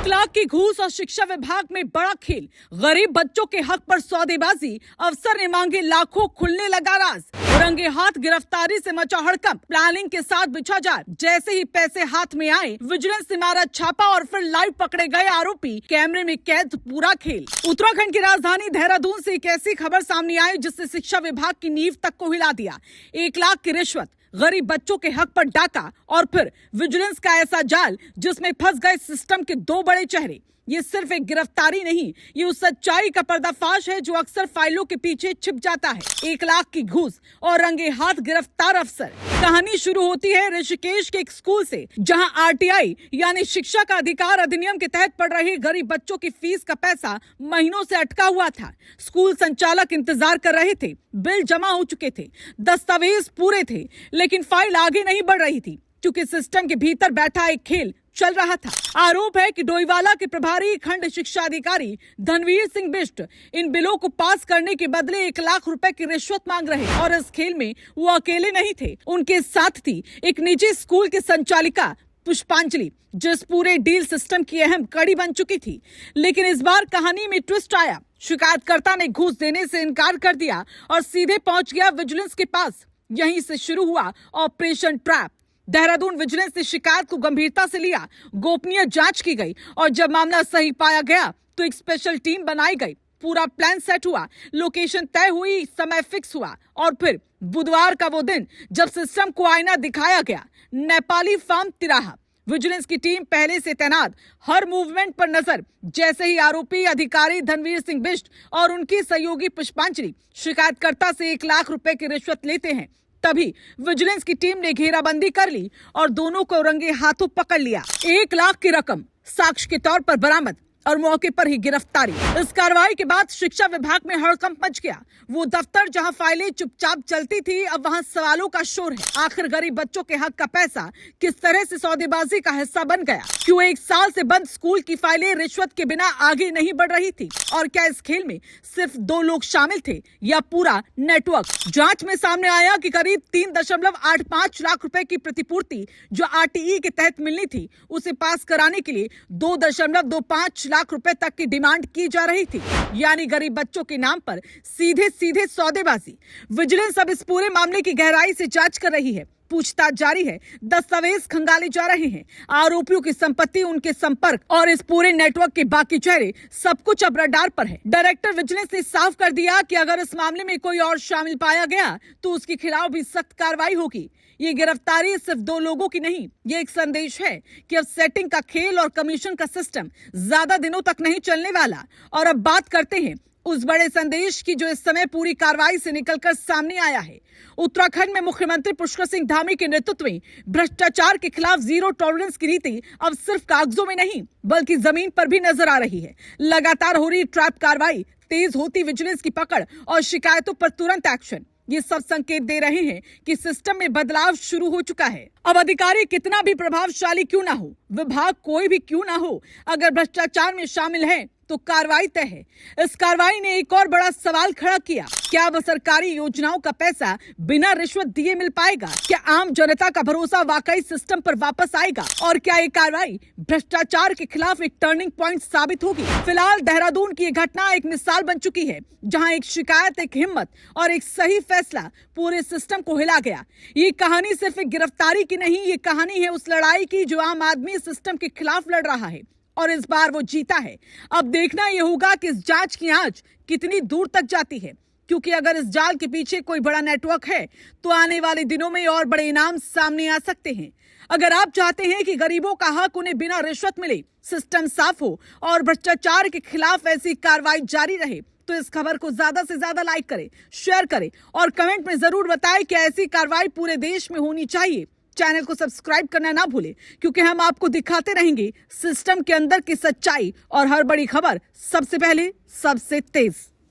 लाख की घूस और शिक्षा विभाग में बड़ा खेल। गरीब बच्चों के हक पर सौदेबाजी, अफसर ने मांगे लाखों, खुलने लगा राज। रंगे हाथ गिरफ्तारी से मचा हड़कंप, प्लानिंग के साथ बिछा जाल। जैसे ही पैसे हाथ में आए, विजिलेंस ने मारा छापा और फिर लाइव पकड़े गए आरोपी। कैमरे में कैद पूरा खेल। उत्तराखंड की राजधानी देहरादून से एक ऐसी खबर सामने आई जिससे शिक्षा विभाग की नींव तक को हिला दिया। 1 लाख की रिश्वत, गरीब बच्चों के हक पर डाका और फिर विजिलेंस का ऐसा जाल जिसमें फंस गए सिस्टम के 2 बड़े चेहरे। ये सिर्फ एक गिरफ्तारी नहीं, ये उस सच्चाई का पर्दाफाश है जो अक्सर फाइलों के पीछे छिप जाता है। 1 लाख की घूस और रंगे हाथ गिरफ्तार अफसर। कहानी शुरू होती है ऋषिकेश के एक स्कूल से, जहां आरटीआई यानी शिक्षा का अधिकार अधिनियम के तहत पढ़ रहे गरीब बच्चों की फीस का पैसा महीनों से अटका हुआ था। स्कूल संचालक इंतजार कर रहे थे, बिल जमा हो चुके थे, दस्तावेज पूरे थे, लेकिन फाइल आगे नहीं बढ़ रही थी क्योंकि सिस्टम के भीतर बैठा एक खेल चल रहा था। आरोप है कि डोईवाला के प्रभारी खंड शिक्षा अधिकारी धनवीर सिंह बिष्ट इन बिलों को पास करने के बदले 1 लाख रुपए की रिश्वत मांग रहे और इस खेल में वो अकेले नहीं थे, उनके साथ थी एक निजी स्कूल की संचालिका पुष्पांजलि, जिस पूरे डील सिस्टम की अहम कड़ी बन चुकी थी। लेकिन इस बार कहानी में ट्विस्ट आया। शिकायतकर्ता ने घूस देने से इनकार कर दिया और सीधे पहुंच गया विजिलेंस के पास। यहीं से शुरू हुआ ऑपरेशन ट्रैप। देहरादून विजिलेंस ने शिकायत को गंभीरता से लिया, गोपनीय जांच की गई और जब मामला सही पाया गया तो एक स्पेशल टीम बनाई गई। पूरा प्लान सेट हुआ, लोकेशन तय हुई, समय फिक्स हुआ और फिर बुधवार का वो दिन जब सिस्टम को आईना दिखाया गया। नेपाली फार्म तिराहा। विजिलेंस की टीम पहले से तैनात, हर मूवमेंट पर नजर। जैसे ही आरोपी अधिकारी धनवीर सिंह बिष्ट और उनकी सहयोगी पुष्पांजलि शिकायतकर्ता से 1 लाख रुपए की रिश्वत लेते हैं, तभी विजिलेंस की टीम ने घेराबंदी कर ली और दोनों को रंगे हाथों पकड़ लिया। 1 लाख की रकम साक्ष्य के तौर पर बरामद और मौके पर ही गिरफ्तारी। इस कार्रवाई के बाद शिक्षा विभाग में हड़कंप मच गया। वो दफ्तर जहां फाइलें चुपचाप चलती थी, अब वहां सवालों का शोर है। आखिर गरीब बच्चों के हक का पैसा किस तरह से सौदेबाजी का हिस्सा बन गया? क्यों 1 साल से बंद स्कूल की फाइलें रिश्वत के बिना आगे नहीं बढ़ रही थी? और क्या इस खेल में सिर्फ 2 लोग शामिल थे या पूरा नेटवर्क? जांच में सामने आया कि करीब 3.85 लाख रुपए की प्रतिपूर्ति जो आरटीई के तहत मिलनी थी, उसे पास कराने के लिए 2.25 लाख रुपए तक की डिमांड की जा रही थी। यानी गरीब बच्चों के नाम पर सीधे सीधे सौदेबाजी। विजिलेंस अब इस पूरे मामले की गहराई से जांच कर रही है, पूछताछ जारी है, दस्तावेज खंगाले जा रहे हैं, आरोपियों की संपत्ति, उनके संपर्क और इस पूरे नेटवर्क के बाकी चेहरे, सब कुछ अब रडार पर है। डायरेक्टर विजिलेंस ने साफ कर दिया कि अगर इस मामले में कोई और शामिल पाया गया तो उसके खिलाफ भी सख्त कार्रवाई होगी। ये गिरफ्तारी सिर्फ 2 लोगों की नहीं, ये एक संदेश है कि अब सेटिंग का खेल और कमीशन का सिस्टम ज्यादा दिनों तक नहीं चलने वाला। और अब बात करते हैं उस बड़े संदेश की जो इस समय पूरी कार्रवाई से निकलकर सामने आया है। उत्तराखंड में मुख्यमंत्री पुष्कर सिंह धामी के नेतृत्व में भ्रष्टाचार के खिलाफ जीरो टॉलरेंस की नीति अब सिर्फ कागजों में नहीं बल्कि जमीन पर भी नजर आ रही है। लगातार हो रही ट्रैप कार्रवाई, तेज होती विजिलेंस की पकड़ और शिकायतों पर तुरंत एक्शन, ये सब संकेत दे रहे हैं कि सिस्टम में बदलाव शुरू हो चुका है। अब अधिकारी कितना भी प्रभावशाली क्यों ना हो, विभाग कोई भी क्यों ना हो, अगर भ्रष्टाचार में शामिल है तो कार्रवाई तय है। इस कार्रवाई ने एक और बड़ा सवाल खड़ा किया, क्या अब सरकारी योजनाओं का पैसा बिना रिश्वत दिए मिल पाएगा? क्या आम जनता का भरोसा वाकई सिस्टम पर वापस आएगा? और क्या ये कार्रवाई भ्रष्टाचार के खिलाफ एक टर्निंग पॉइंट साबित होगी? फिलहाल देहरादून की ये घटना एक मिसाल बन चुकी है, जहां एक शिकायत, एक हिम्मत और एक सही फैसला पूरे सिस्टम को हिला गया। ये कहानी सिर्फ एक गिरफ्तारी की नहीं, ये कहानी है उस लड़ाई की जो आम आदमी सिस्टम के खिलाफ लड़ रहा है और इस बार वो जीता है। अब देखना यह होगा कि इस जांच की आंच कितनी दूर तक जाती है, क्योंकि अगर इस जाल के पीछे कोई बड़ा नेटवर्क है तो आने वाले दिनों में और बड़े इनाम सामने आ सकते हैं। अगर आप चाहते हैं कि गरीबों का हक उन्हें बिना रिश्वत मिले, सिस्टम साफ हो और भ्रष्टाचार के खिलाफ ऐसी कार्रवाई जारी रहे, तो इस खबर को ज्यादा से ज्यादा लाइक करें, शेयर करें और कमेंट में जरूर बताएं कि ऐसी कार्रवाई पूरे देश में होनी चाहिए। चैनल को सब्सक्राइब करना ना भूलें, क्योंकि हम आपको दिखाते रहेंगे सिस्टम के अंदर की सच्चाई और हर बड़ी खबर सबसे पहले, सबसे तेज।